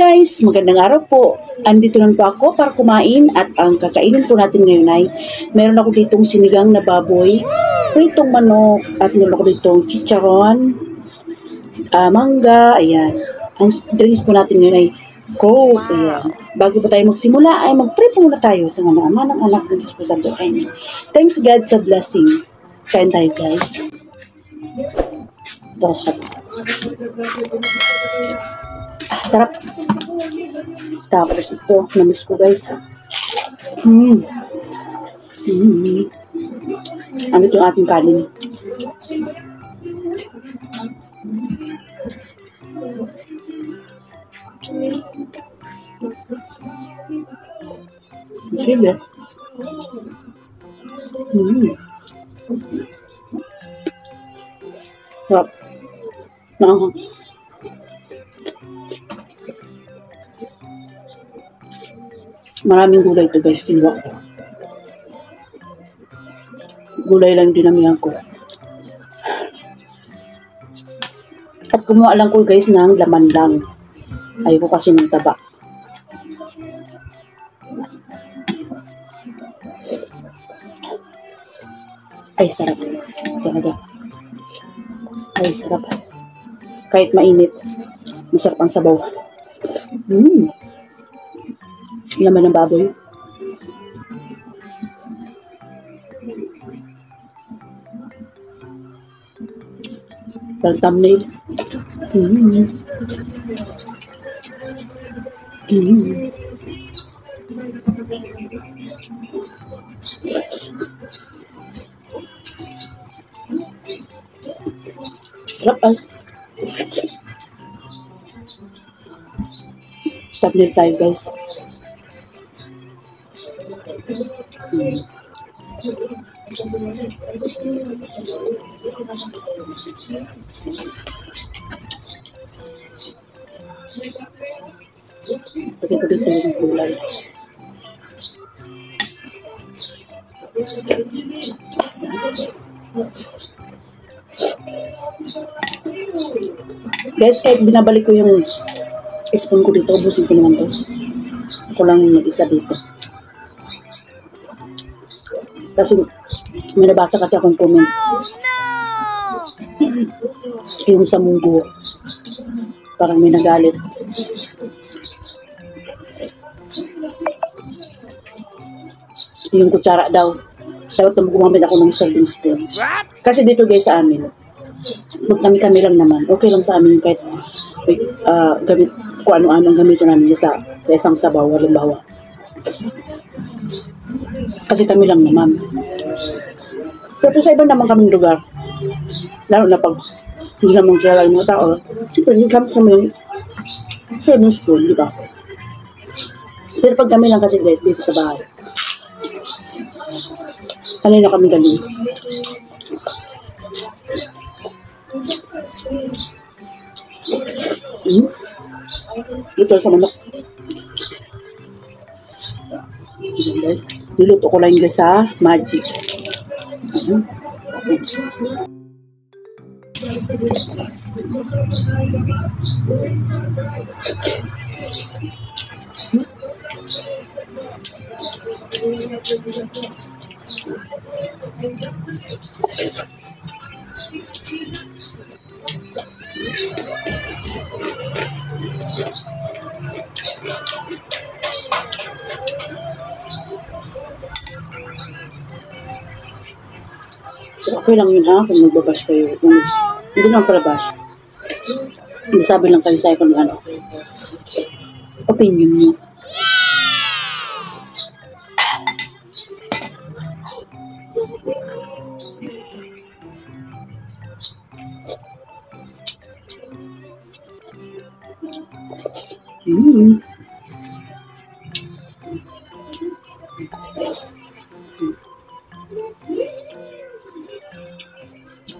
guys, magandang araw po. Andito lang po ako para kumain at ang kakainin po natin ngayon ay meron ako ditong sinigang na baboy, pritong manok at meron ako ditong chicharon, mangga, ayan. Ang drinks po natin ngayon ay Coke, ayan. Bago pa tayo magsimula ay mag-pray po muna tayo sa mga ama ng anak ng Diyos po sa buhay. Thanks God sa blessing. Kain tayo guys. Tosap. Sarap. Tapos ito, na-miss ko guys. Ano ito yung ating kanin? Sige. Sarap. Nakakang. Maraming gulay ito guys, kinuha ko. Gulay lang dinamihan ko. At kumuha lang ko guys ng laman lang. Ayoko kasi ng taba. Ay sarap. Talaga. Ay sarap. Kahit mainit, masarap ang sabaw. Laman ng baboy. Parang thumbnail. Sarap ay. Thumbnail tayo guys. Kasi ko dito yung gulay. Guys, kahit binabalik ko yung spoon ko dito, ubusin ko naman to. Ako lang nag-isa dito. Kasi may nabasa kasi akong comment. Yung sa munggo. Parang may nagalit. Yung kutsara daw. Dapat na gumamit ako ng serving spoon. Kasi dito guys sa amin, kami lang naman. Okay lang sa amin kahit gamit kung ano-ano ang gamitin namin sa isang sabaw, halimbawa. Kasi kami lang naman. Pero sa iba naman kaming lugar, lalo na pag hindi naman kilala yung mga tao, siyempre hindi kami yung serving spoon, di ba? Pero pag kami lang kasi guys, dito sa bahay, kanina kami galing. Ito sa manok. Ayan guys. Niluto ko lang guys sa Magic. Okay lang yun ha, kung magbabash kayo. Kung hindi naman para bash. Nasabi lang kayo sa'yo kung ano. Opinion nyo.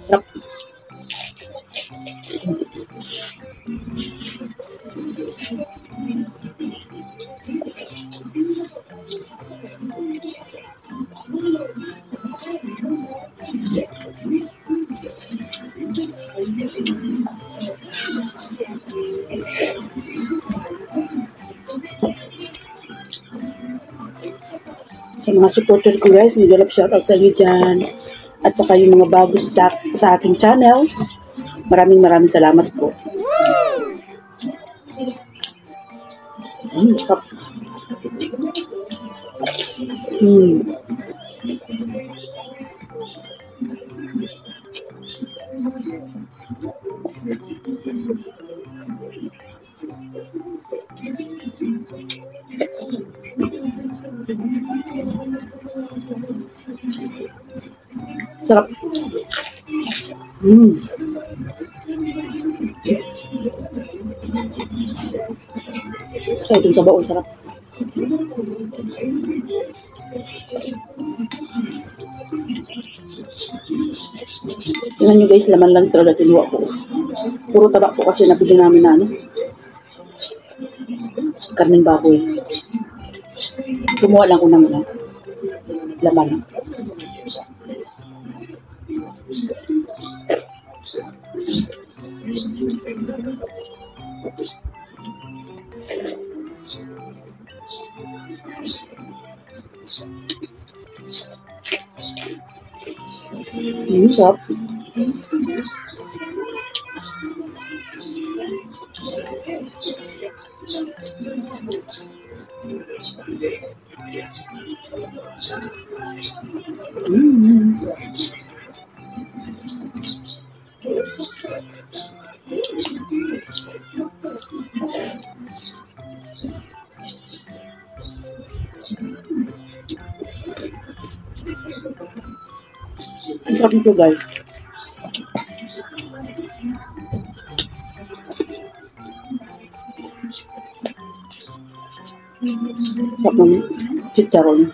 Sarap. Sa mga supporter ko guys, mag-love shoutout sa inyo dyan. At saka yung mga bago sa aking channel, maraming salamat po. Sarap. Sarap. Saka itong sabaw, sarap. Tingnan nyo guys, laman lang talaga kinuha ko. Puro taba po kasi nabili namin na karning baboy. Kumuha lang ko ng laman. Sarap. Ang sarap nito guys. Sarap ng chicharon.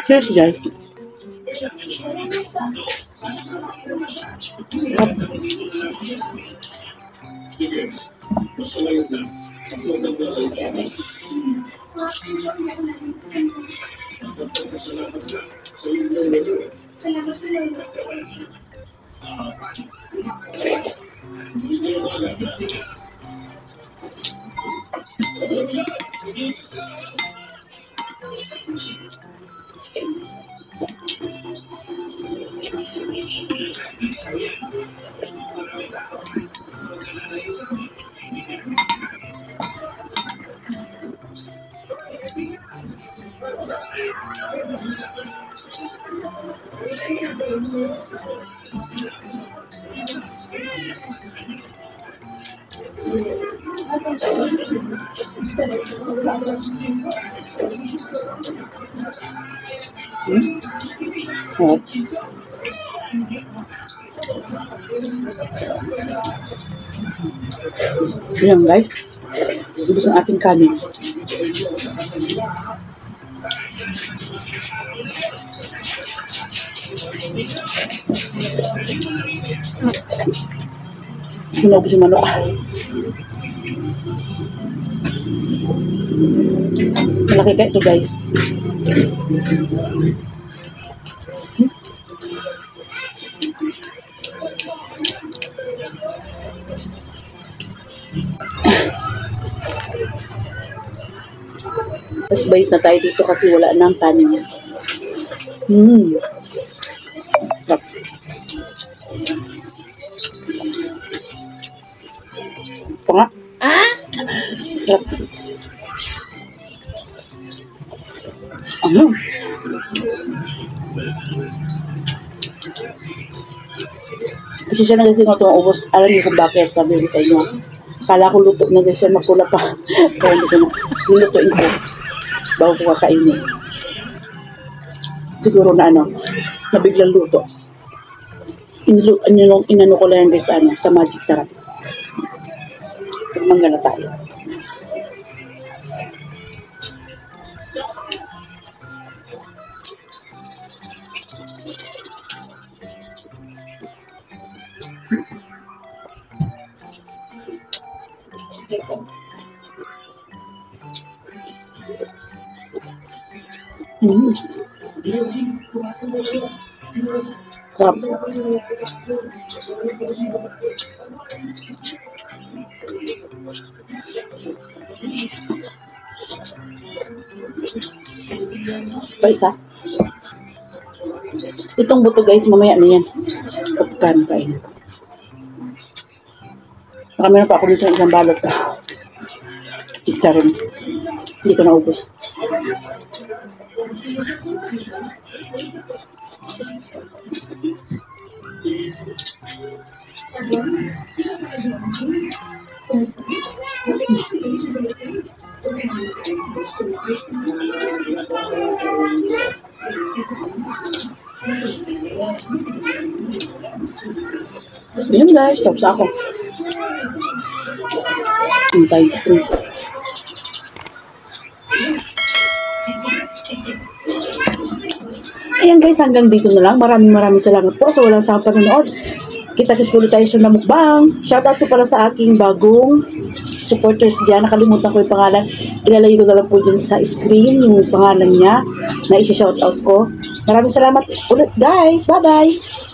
Cheers guys. Sarap. Ayan guys, ubos ang ating kanin. Sunog si manok. Malaki ka ito guys. Tapos bait na tayo dito kasi wala nang kanin. Sarap. Ito nga. Sarap. Ano? Kasi siya na kasi nga ubos. Alam niyo kung bakit, sabi ko sa inyo. Kala ko luto na kasi magpula pa. Kaya hindi ko na nilutuin ko bago ko kakainin. Siguro na nabiglang luto. Inano ko lang guys sa Magic Sarap. Mangga na tayo. Sarap. Pa isa. Itong buto guys, mamaya na yan. Kapkan kain. Marami na pa ako dito sa isang balot. Chicharon. Hindi ko naubos. Yan guys, tapos ako. Antayin sa trees. Ayan guys, hanggang dito na lang. Maraming salamat po sa walang sawang panonood. Kita-kits ulit tayo sa mukbang. Shoutout po pala sa aking bagong supporters dyan. Nakalimutan ko yung pangalan. Ilalagay ko na lang po dyan sa screen yung pangalan niya na isi-shoutout ko. Maraming salamat ulit guys. Bye-bye!